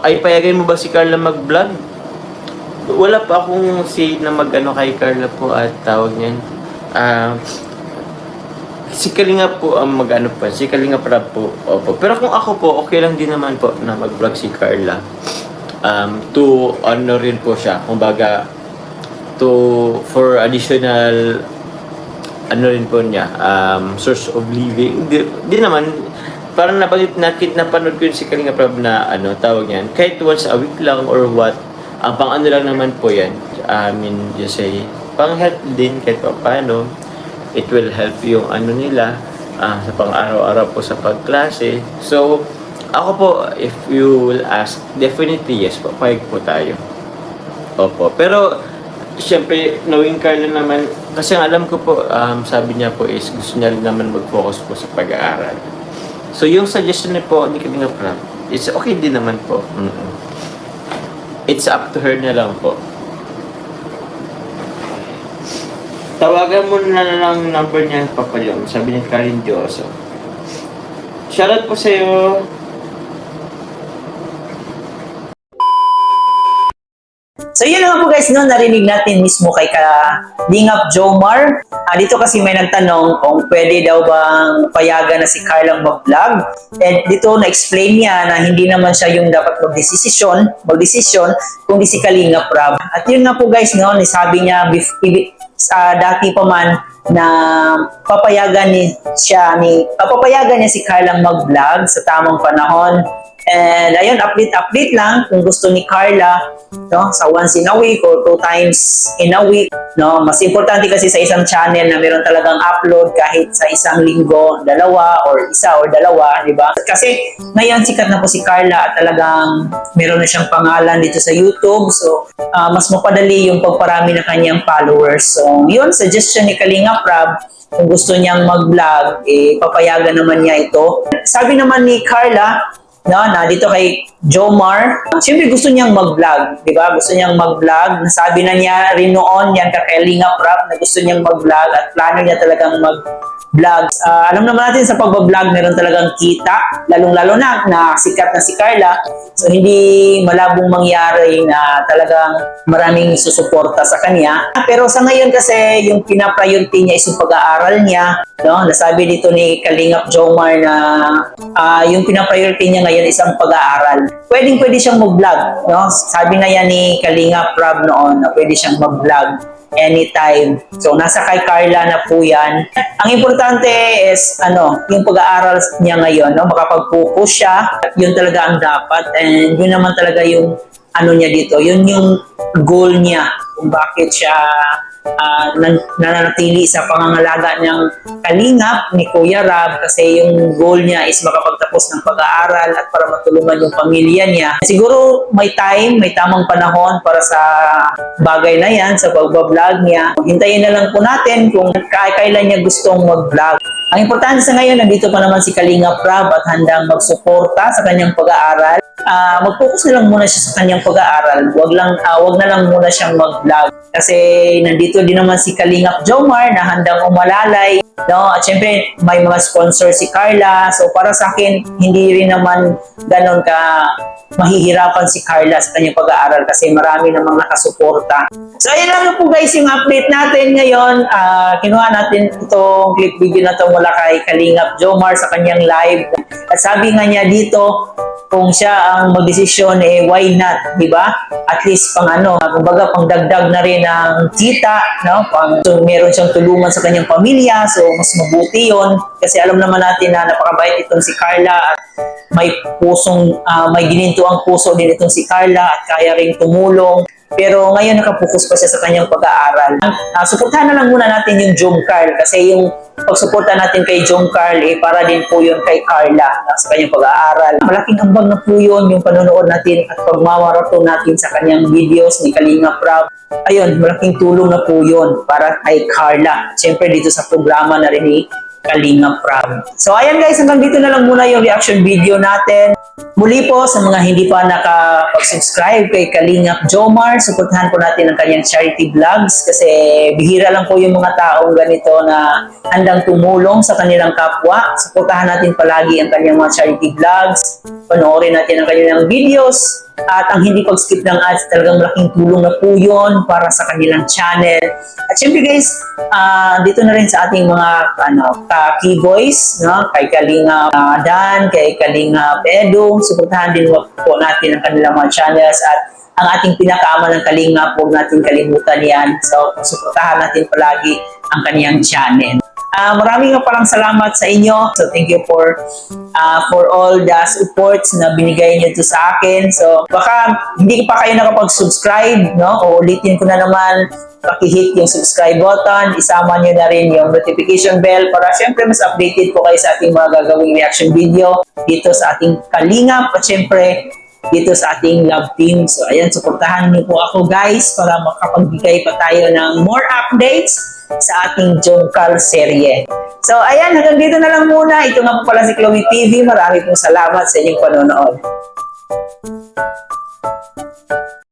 Ay, payagan mo ba si Carla mag-vlog? Wala pa akong say na mag-ano kay Carla po at tawag niyan. Ah, si Kalinga po ang mag-ano pa, si Kalinga Prab po. Opo. Pero kung ako po, okay lang din naman po na mag-vlog si Carla. To ano rin po siya, kumbaga for additional ano rin po niya, source of living. Di naman, parang napanood ko yun si Kalinga Prab na ano, tawag niyan, kahit once a week lang or what, ang pang ano lang naman po yan, I mean, you say, pang help din kahit pa paano, it will help yung ano nila, sa pang araw-araw po sa pagklase. So, ako po, if you will ask, definitely yes po, payag po tayo. Opo, pero, siyempre, knowing Carla naman, kasi ang alam ko po, sabi niya po is gusto niya rin naman mag-focus po sa pag-aaral. So, yung suggestion niya po ni Kalinga Prab, it's okay din naman po. It's up to her na lang po. Tawagan mo na lang number niya, Papa Jom, sabi ni Karin Dioso. Shoutout po sa'yo. So yun lang po guys, no, narinig natin mismo kay Kalingap Jomar. Dito kasi may nagtanong kung pwede daw bang payagan na si Carla mag-vlog. And dito na-explain niya na hindi naman siya yung dapat magdesisyon kundi si Kalingap Prab. At yun nga po guys, no, sabi niya dati pa man na papayagan niya si Carla mag-vlog sa tamang panahon. And ayun, update lang kung gusto ni Carla, no, sa once in a week or 2 times in a week, no. Mas importante kasi sa isang channel na meron talagang upload kahit sa isang linggo, dalawa or isa or dalawa, di ba? Kasi ngayon sikat na po si Carla at talagang meron na siyang pangalan dito sa YouTube. So, mas mapadali yung pagparami ng kanyang followers. So, yun, suggestion ni Kalinga Prab, kung gusto niyang mag-vlog, papayagan naman niya ito. Sabi naman ni Carla, no, na dito kay Jomar, siyempre gusto niyang mag-vlog, di ba? Gusto niyang mag-vlog. Nasabi na niya rin noon yan kay Kalinga Prab na gusto niyang mag-vlog at plano niya talagang mag-vlog. Alam naman natin sa pag-vlog meron talagang kita, lalong-lalo na sikat na si Carla. So hindi malabong mangyari na talagang maraming susuporta sa kanya. Pero sa ngayon kasi yung pina-priority niya is yung pag-aaral niya, no? Nasabi dito ni Kalingap Jomar na yung pina-priority niya ngayon is ang pag-aaral. Pwede siyang mag-vlog, no? Sabi na yan ni Kalinga Prab noon na pwede siyang mag-vlog anytime. So nasa kay Carla na po yan. Ang importante is yung pag-aaral niya ngayon, no? Makapag-focus siya. Yun talaga ang dapat, and yun naman talaga yung niya dito. Yun yung goal niya kung bakit siya nananatili sa pangangalaga ng kalingap ni Kuya Rab, kasi yung goal niya is makapagtapos ng pag-aaral at para matulungan yung pamilya niya. Siguro may tamang panahon para sa bagay na yan, sa pag-vlog niya. Hintayin na lang po natin kung kailan niya gustong mag-vlog. Ang importante sa ngayon, nandito pa naman si Kalinga Prab at handang magsuporta sa kanyang pag-aaral. Mag-focus na lang muna siya sa kanyang pag-aaral. Wag na lang muna siyang mag-vlog. Kasi nandito din naman si Kalingap Jomar na handang umalalay, no? At syempre may mga sponsor si Carla. So para sa akin, hindi rin naman ganon ka mahihirapan si Carla sa kanyang pag-aaral kasi marami namang nakasuporta. So ayun lang po guys yung update natin ngayon. Kinuha natin itong clip video na to mula kay Kalingap Jomar sa kanyang live. At sabi nga niya dito, kung siya ang magdesisyon, why not, di ba? At least kumbaga pang dagdag na rin ng kita, no? So meron siyang tulungan sa kanyang pamilya, so mas mabuti yon. Kasi alam naman natin na napakabait itong si Carla at may gininto ang puso din itong si Carla at kaya ring tumulong. Pero ngayon nakapokus pa siya sa kanyang pag-aaral. Suportahan na lang muna natin yung Jom Carl kasi yung pagsuporta natin kay Jom Carl para din po yun kay Carla sa kanyang pag-aaral. Malaking ambag na po yun yung panonood natin at pagmamaraton natin sa kanyang videos ni Kalinga Prab. Ayun, malaking tulong na po yun para kay Carla. Siyempre dito sa programa na rin ni Kalinga Prab. So ayan guys, hanggang dito na lang muna yung reaction video natin. Muli po sa mga hindi pa nakapag-subscribe kay Kalingap Jomar, suportahan po natin ang kanyang charity vlogs kasi bihira lang po yung mga taong ganito na handang tumulong sa kanilang kapwa. Suportahan natin palagi ang kanyang mga charity vlogs, panoorin natin ang kanyang videos At ang hindi pag-skip ng ads, talagang malaking tulong na po yun para sa kanilang channel. At syempre guys, dito na rin sa ating mga ka-key boys, no? Kay Kalinga Dan, kay Kalinga Pedong, suportahan din po natin ang kanilang mga channels. At ang ating pinakaama ng Kalinga, huwag natin kalimutan yan. So, suportahan natin palagi ang kaniyang channel. Maraming palang salamat sa inyo. So, thank you for all the supports na binigay niyo to sa akin. So, baka hindi pa kayo nakapag-subscribe, no? O ulitin ko na naman, paki-hit yung subscribe button, isama niyo na rin yung notification bell para syempre mas updated po kayo sa ating mga gagawing reaction video dito sa ating Kalingap at syempre dito sa ating love team. So, ayan, suportahan niyo po ako guys para makapagbigay pa tayo ng more updates sa ating Jungkal serye. So, ayan, hanggang dito na lang muna. Ito nga po pala si Chloe TV. Marami pong salamat sa inyong panonood.